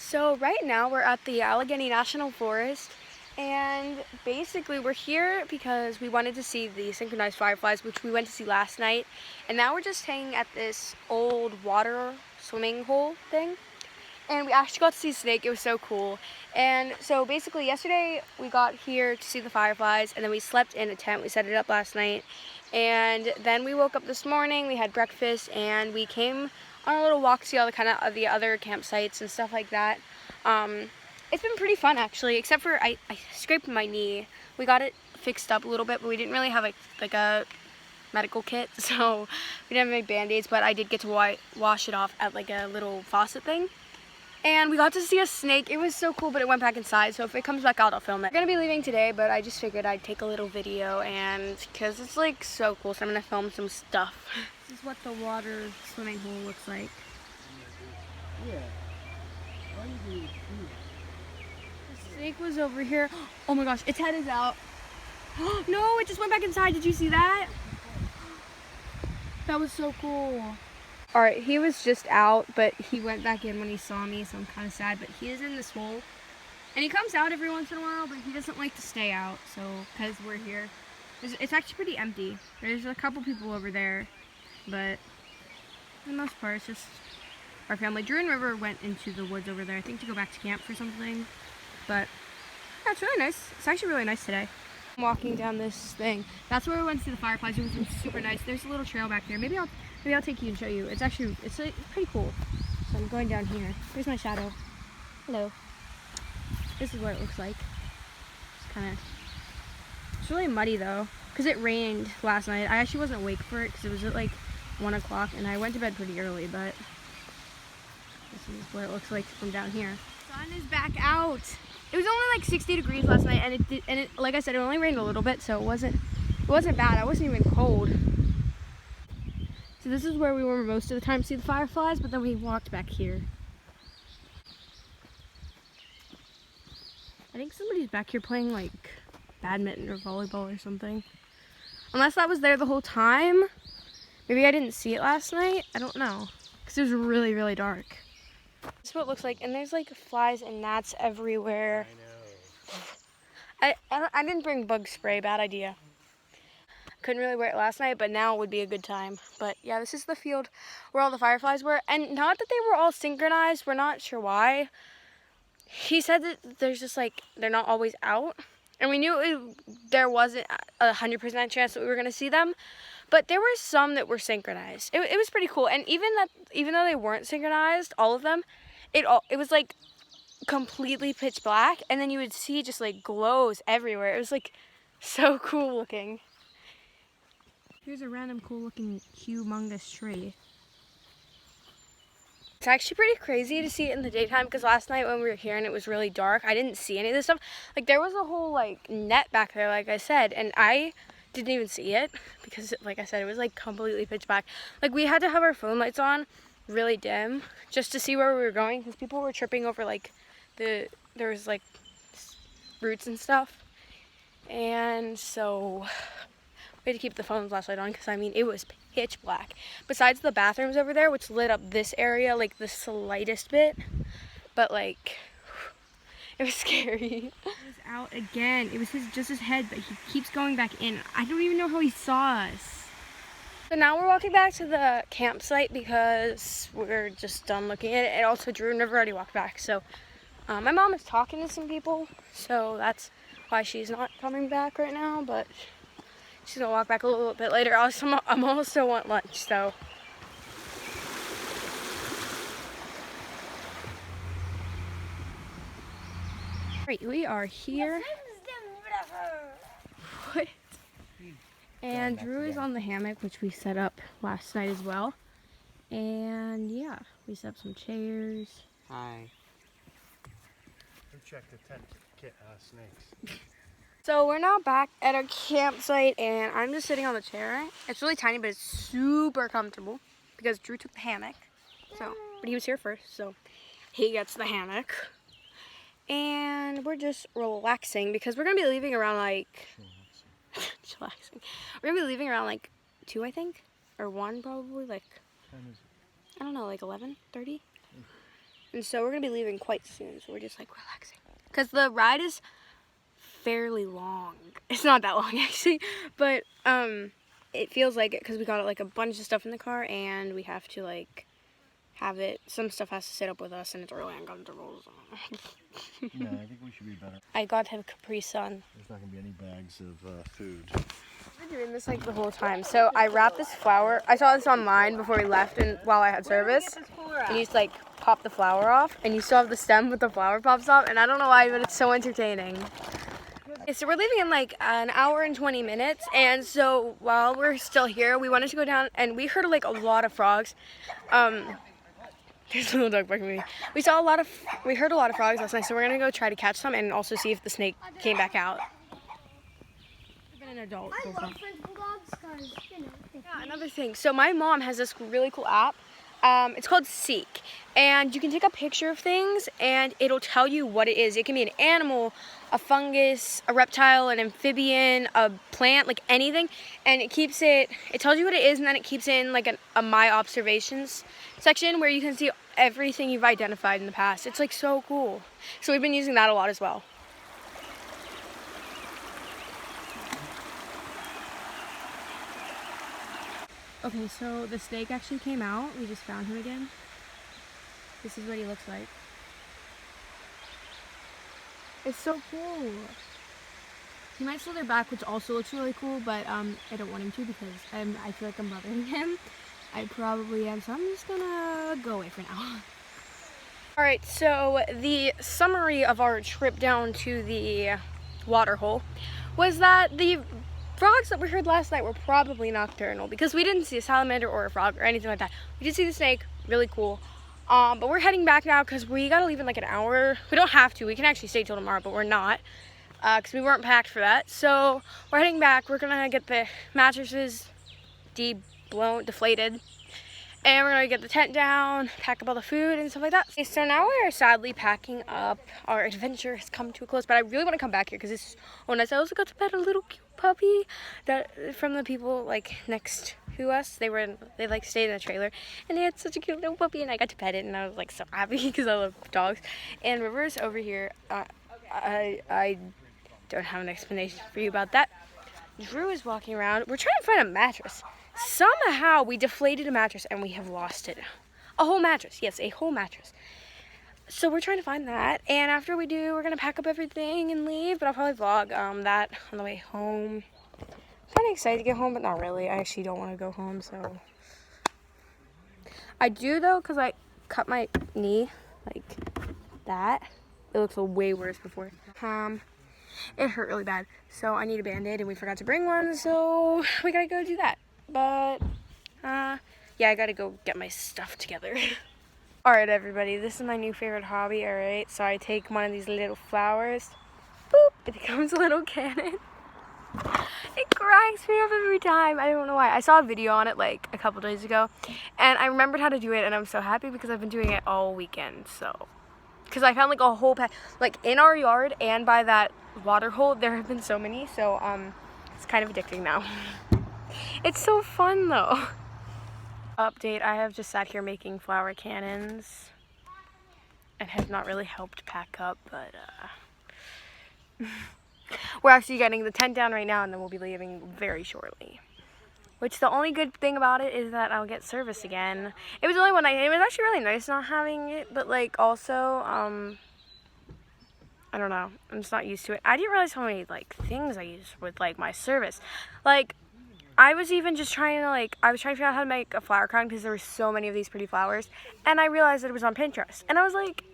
So right now we're at the Allegheny National Forest, and basically we're here because we wanted to see the synchronized fireflies, which we went to see last night. And now we're just hanging at this old water swimming hole thing. And we actually got to see a snake. It was so cool. And so basically yesterday we got here to see the fireflies, and then we slept in a tent. We set it up last night. And then we woke up this morning, we had breakfast, and we came on a little walk to see all the other campsites and stuff like that. It's been pretty fun actually, except for I scraped my knee. We got it fixed up a little bit, but we didn't really have like a medical kit, so we didn't have any band-aids, but I did get to wash it off at like a little faucet thing. And we got to see a snake. It was so cool, but it went back inside, so if it comes back out, I'll film it. We're gonna be leaving today, but I just figured I'd take a little video, and because it's like so cool, so I'm gonna film some stuff. This is what the water swimming hole looks like. Yeah. The snake was over here. Oh my gosh, its head is out. No, it just went back inside. Did you see that? That was so cool. All right, he was just out, but he went back in when he saw me, so I'm kind of sad. But he is in this hole, and he comes out every once in a while, but he doesn't like to stay out. So, because we're here, it's actually pretty empty. There's a couple people over there, but for the most part, it's just our family. Drew and River went into the woods over there, I think to go back to camp for something. But yeah, it's really nice. It's actually really nice today. I'm walking down this thing. That's where we went to see the fireflies. It was super nice. There's a little trail back there. Maybe I'll take you and show you. It's pretty cool. So I'm going down here. Here's my shadow. Hello. This is what it looks like. It's really muddy though, because it rained last night. I actually wasn't awake for it because it was at like 1 o'clock, and I went to bed pretty early, but this is what it looks like from down here. Sun is back out. It was only like 60 degrees last night, and it like I said, it only rained a little bit, so it wasn't bad. I wasn't even cold. So this is where we were most of the time to see the fireflies, but then we walked back here. I think somebody's back here playing like badminton or volleyball or something. Unless that was there the whole time. Maybe I didn't see it last night. I don't know, because it was really, really dark. This is what it looks like, and there's like flies and gnats everywhere. I know. I didn't bring bug spray, bad idea. Couldn't really wear it last night, but now would be a good time. But yeah, this is the field where all the fireflies were, and not that they were all synchronized, we're not sure why. He said that there's just like, they're not always out, and we knew there wasn't 100% chance that we were gonna see them, but there were some that were synchronized. It was pretty cool, and even though they weren't synchronized, all of them, it was like completely pitch black, and then you would see just like glows everywhere. It was like so cool looking. Here's a random cool looking humongous tree. It's actually pretty crazy to see it in the daytime, because last night when we were here and it was really dark, I didn't see any of this stuff. Like there was a whole like net back there, like I said, and I didn't even see it because like I said, it was like completely pitch black. Like we had to have our phone lights on really dim just to see where we were going, because people were tripping over like there was like roots and stuff, and so we had to keep the phone flashlight on, because I mean it was pitch black. Besides the bathrooms over there, which lit up this area like the slightest bit, but like it was scary. It was out again. It was just his head, but he keeps going back in. I don't even know how he saw us. So now we're walking back to the campsite because we're just done looking at it, and also Drew and River already walked back. So my mom is talking to some people, so that's why she's not coming back right now, but she's gonna walk back a little bit later. I'm also want lunch, so. Great, we are here. What? And Drew is on the hammock, which we set up last night as well. And yeah, we set up some chairs. Hi. Go check the tent snakes. So we're now back at our campsite, and I'm just sitting on the chair. It's really tiny, but it's super comfortable because Drew took the hammock. So, but he was here first, so he gets the hammock. And we're just relaxing because we're gonna be leaving around like chillaxing. We're gonna be leaving around like 2, I think, or 1 probably. Like I don't know, like 11:30. And so we're gonna be leaving quite soon. So we're just like relaxing. Cause the ride is fairly long. It's not that long actually, but it feels like it because we got like a bunch of stuff in the car and we have to like have it. Some stuff has to sit up with us and it's really uncomfortable. Yeah, I think we should be better. I got to have Capri Sun. There's not gonna be any bags of food. I've been doing this like the whole time. So I wrapped this flower. I saw this online before we left and while I had service. And you just like pop the flower off and you still have the stem but the flower pops off. And I don't know why, but it's so entertaining. Okay, so we're leaving in like an hour and 20 minutes. And so while we're still here, we wanted to go down and we heard like a lot of frogs. There's a little dog barking at me. We heard a lot of frogs last night, so we're gonna go try to catch some and also see if the snake came back out. Even an adult. I love French bulldogs because, you know, Yeah, another thing. So my mom has this really cool app. It's called Seek, and you can take a picture of things, and it'll tell you what it is. It can be an animal, a fungus, a reptile, an amphibian, a plant, like anything, and it tells you what it is, and then it keeps it in like a My Observations section where you can see everything you've identified in the past. It's like so cool. So we've been using that a lot as well. Okay, so the snake actually came out. We just found him again. This is what he looks like. It's so cool. He might slither back, which also looks really cool, but I don't want him to because I feel like I'm bothering him. I probably am, so I'm just gonna go away for now. Alright, so the summary of our trip down to the water hole was that the frogs that we heard last night were probably nocturnal because we didn't see a salamander or a frog or anything like that. We did see the snake, really cool. But we're heading back now because we gotta leave in like an hour. We don't have to, we can actually stay till tomorrow, but we're not because we weren't packed for that. So we're heading back. We're gonna get the mattresses deflated. And we're gonna get the tent down, pack up all the food and stuff like that. Okay, so now we're sadly packing up. Our adventure has come to a close, but I really want to come back here because it's so nice. I also got to pet a little cute puppy that from the people like next to us. They like stayed in the trailer, and they had such a cute little puppy, and I got to pet it, and I was like so happy because I love dogs. And River's over here. I don't have an explanation for you about that. Drew is walking around. We're trying to find a mattress. Somehow we deflated a mattress and we have lost it. A whole mattress. Yes, a whole mattress. So we're trying to find that. And after we do, we're going to pack up everything and leave. But I'll probably vlog that on the way home. I'm kind of excited to get home, but not really. I actually don't want to go home, so. I do, though, because I cut my knee like that. It looks way worse before. It hurt really bad. So I need a Band-Aid, and we forgot to bring one. So we got to go do that. But, yeah, I gotta go get my stuff together. Alright, everybody, this is my new favorite hobby, alright? So I take one of these little flowers, boop, it becomes a little cannon. It cracks me up every time. I don't know why. I saw a video on it, like, a couple days ago, and I remembered how to do it, and I'm so happy because I've been doing it all weekend, so. Because I found, like, a whole pack, like, in our yard and by that water hole, there have been so many, so, it's kind of addicting now. It's so fun though. Update, I have just sat here making flower cannons and have not really helped pack up, but we're actually getting the tent down right now and then we'll be leaving very shortly. Which the only good thing about it is that I'll get service again. It was only one night. It was actually really nice not having it, but like also, I don't know. I'm just not used to it. I didn't realize how many like things I use with like my service. Like, I was even just trying to I was trying to figure out how to make a flower crown because there were so many of these pretty flowers. And I realized that it was on Pinterest. And I was like,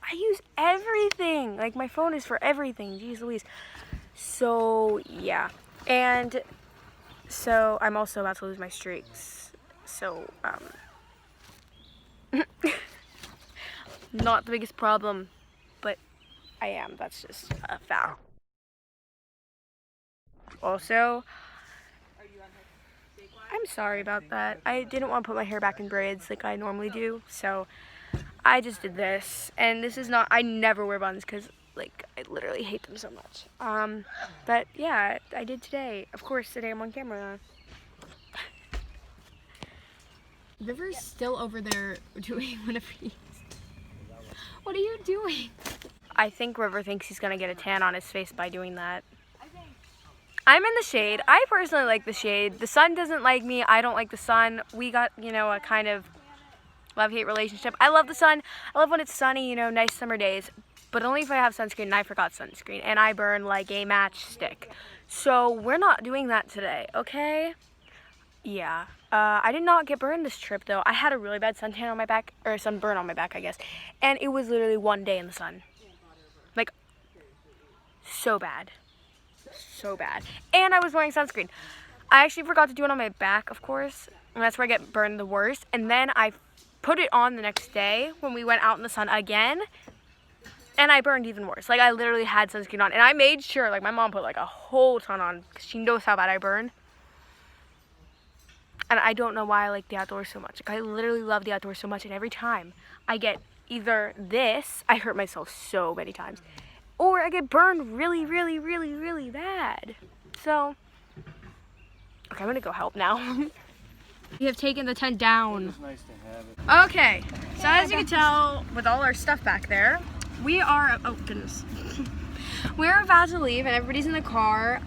I use everything. Like, my phone is for everything. Jeez Louise. So, yeah. And so, I'm also about to lose my streaks. So, not the biggest problem, but I am. That's just a fact. Also, I'm sorry about that. I didn't want to put my hair back in braids like I normally do, so I just did this. And this is not, I never wear buns because, like, I literally hate them so much. But yeah, I did today. Of course, today I'm on camera. River's still over there doing one of these. What are you doing? I think River thinks he's gonna get a tan on his face by doing that. I'm in the shade. I personally like the shade. The sun doesn't like me. I don't like the sun. We got, you know, a kind of love-hate relationship. I love the sun. I love when it's sunny, you know, nice summer days. But only if I have sunscreen, and I forgot sunscreen. And I burn like a matchstick. So we're not doing that today, okay? Yeah. I did not get burned this trip, though. I had a really bad suntan on my back, or sunburn on my back, I guess. And it was literally one day in the sun. Like, so bad. So bad. And I was wearing sunscreen. I actually forgot to do it on my back, of course. And that's where I get burned the worst. And then I put it on the next day when we went out in the sun again. And I burned even worse. Like, I literally had sunscreen on. And I made sure, like, my mom put, like, a whole ton on. Because she knows how bad I burn. And I don't know why I like the outdoors so much. Like, I literally love the outdoors so much. And every time I get either this, I hurt myself so many times. Or I get burned really, really, really, really bad. So, okay, I'm gonna go help now. We have taken the tent down. It's nice to have it. Okay, so as you can tell, with all our stuff back there, we are, oh goodness. We're about to leave and everybody's in the car.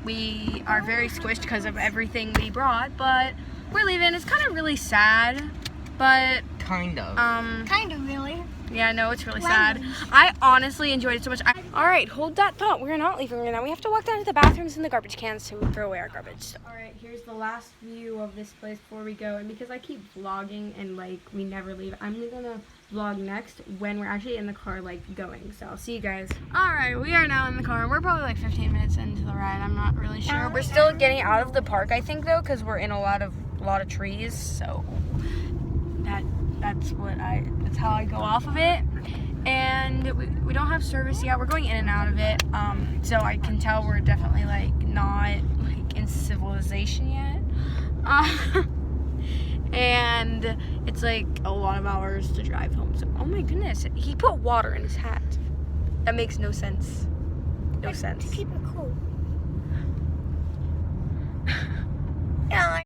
We are very squished because of everything we brought, but we're leaving. It's kind of really sad, but Kind of. Kind of, really. yeah, no, it's really sad. I honestly enjoyed it so much. All right, hold that thought. We're not leaving right now. We have to walk down to the bathrooms and the garbage cans to throw away our garbage. All right, here's the last view of this place before we go. And because I keep vlogging and like we never leave, I'm gonna vlog next when we're actually in the car like going. So I'll see you guys. All right, we are now in the car. We're probably like 15 minutes into the ride. I'm not really sure. We're still getting out of the park, I think, though, because we're in a lot of trees. So that's how I go off of it. And we don't have service yet. We're going in and out of it. So I can tell we're definitely like not like in civilization yet. And it's like a lot of hours to drive home. So, oh my goodness, he put water in his hat. That makes no sense. No sense. To keep it cool. Yeah.